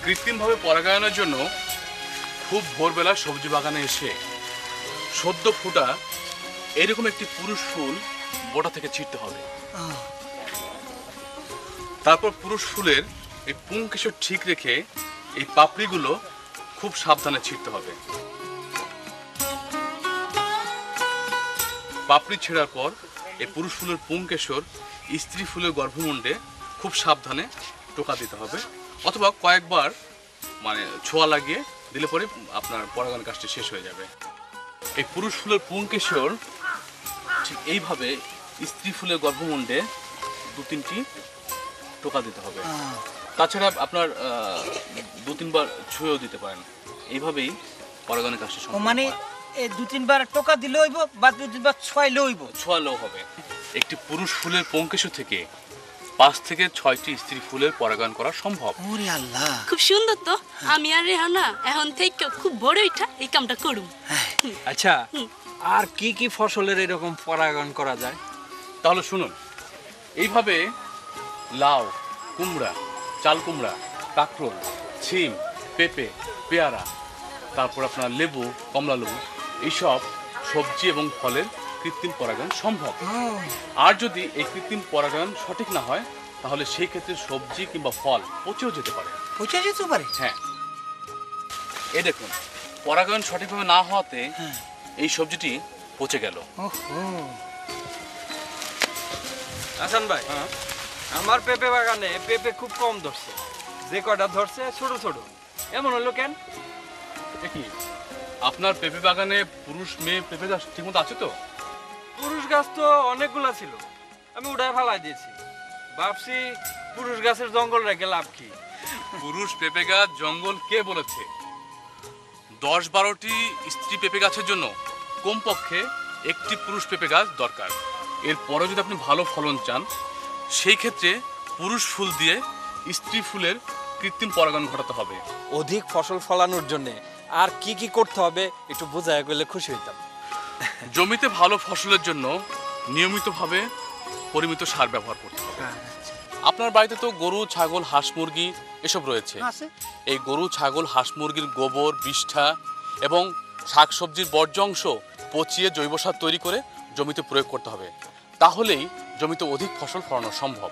কৃত্রিমভাবে পরাগায়নের জন্য খুব ভোরবেলা সবজি বাগানে এসে সদ্য ফোটা এরকম একটি পুরুষ ফুল বোটা থেকে ছিঁড়তে হবে। তারপর পুরুষ ফুলের এই পুংকেশর ঠিক রেখে এই পাপড়িগুলো খুব সাবধানে ছিঁড়তে হবে। পাপড়ি ছেঁড়ার পর এই পুরুষ ফুলের পুংকেশর স্ত্রী ফুলের গর্ভমুণ্ডে খুব সাবধানে টোকা দিতে হবে, অথবা কয়েকবার ছোঁয়া লাগিয়ে দিলে পরে আপনার পরাগায়ন কাজটি শেষ হয়ে যাবে। এই পুরুষ ফুলের পুংকেশর ঠিক এইভাবে স্ত্রী ফুলের গর্ভমুণ্ডে 2-3টি টোকা দিতে হবে। তাছাড়া আপনার 2-3 বার ছুঁয়েও দিতে পারেন। এইভাবেই পরাগায়নের কাজটি সম্পন্ন হয়। এই 2-3 বার টোকা দিলে হইব বা 2-3 বার ছোঁয়ালেও হবে। একটি পুরুষ ফুলের পুংকেশর থেকে 5 থেকে 6টি স্ত্রী ফুলের পরাগায়ন করা সম্ভব। ওরে আল্লাহ, খুব সুন্দর তো। আমি আর রেহানা এখন থেকে খুব বড় এটা এই কামটা করুম। আচ্ছা, আর কি কি ফসলের এরকম পরাগায়ন করা যায়? তাহলে শুনুন, এইভাবে লাউ, কুমড়া, চাল কুমড়া, কাঁকরোল, ছিম, পেঁপে, পেয়ারা, তারপর আপনার লেবু, কমলা লেবু, এইসব সবজি এবং ফলের কৃত্রিম পরাগায়ন সম্ভব। আর যদি এই কৃত্রিম পরাগায়ন সঠিক না হয় তাহলে সেই ক্ষেত্রে সবজি কিংবা ফল পচেও যেতে পারে। হ্যাঁ, এই দেখুন, পরাগায়ন সঠিকভাবে না হওয়াতে এই সবজিটি পচে গেল। হাসান ভাই, আমার পেঁপে বাগানে পেঁপে খুব কম ধরছে, যে কয়টা ধরছে ছোট ছোট। এমন হলো কেন? কি আপনার পেঁপে বাগানে পুরুষ মেয়ে পেঁপে গাছ ঠিকমতো আছে তো? পুরুষ গাছ তো অনেকগুলা ছিল, আমি উঠায় ফেলাই দিয়েছি। ভাবছি পুরুষ গাছের জঙ্গল রেখে লাভ কি? পুরুষ পেঁপে গাছ জঙ্গল কে বলেছে? 10-12টি স্ত্রী পেঁপে গাছের জন্য কমপক্ষে একটি পুরুষ পেঁপে গাছ দরকার। এরপরে যদি আপনি ভালো ফলন চান সেই ক্ষেত্রে পুরুষ ফুল দিয়ে স্ত্রী ফুলের কৃত্রিম পরাগায়ন ঘটাতে হবে। অধিক ফসল ফলানোর জন্য আর কি কি করতে হবে একটু বোঝায় গেলে খুশি হইতাম। জমিতে ভালো ফসলের জন্য নিয়মিতভাবে পরিমিত সার ব্যবহার করতে হবে। আপনার বাড়িতে তো গরু, ছাগল, হাঁস, মুরগি এসব রয়েছে। এই গরু, ছাগল, হাঁস, মুরগির গোবর, বিষ্ঠা এবং শাকসবজির বর্জ্য অংশ পচিয়ে জৈব সার তৈরি করে জমিতে প্রয়োগ করতে হবে। তাহলেই জমিতে অধিক ফসল ফলানো সম্ভব।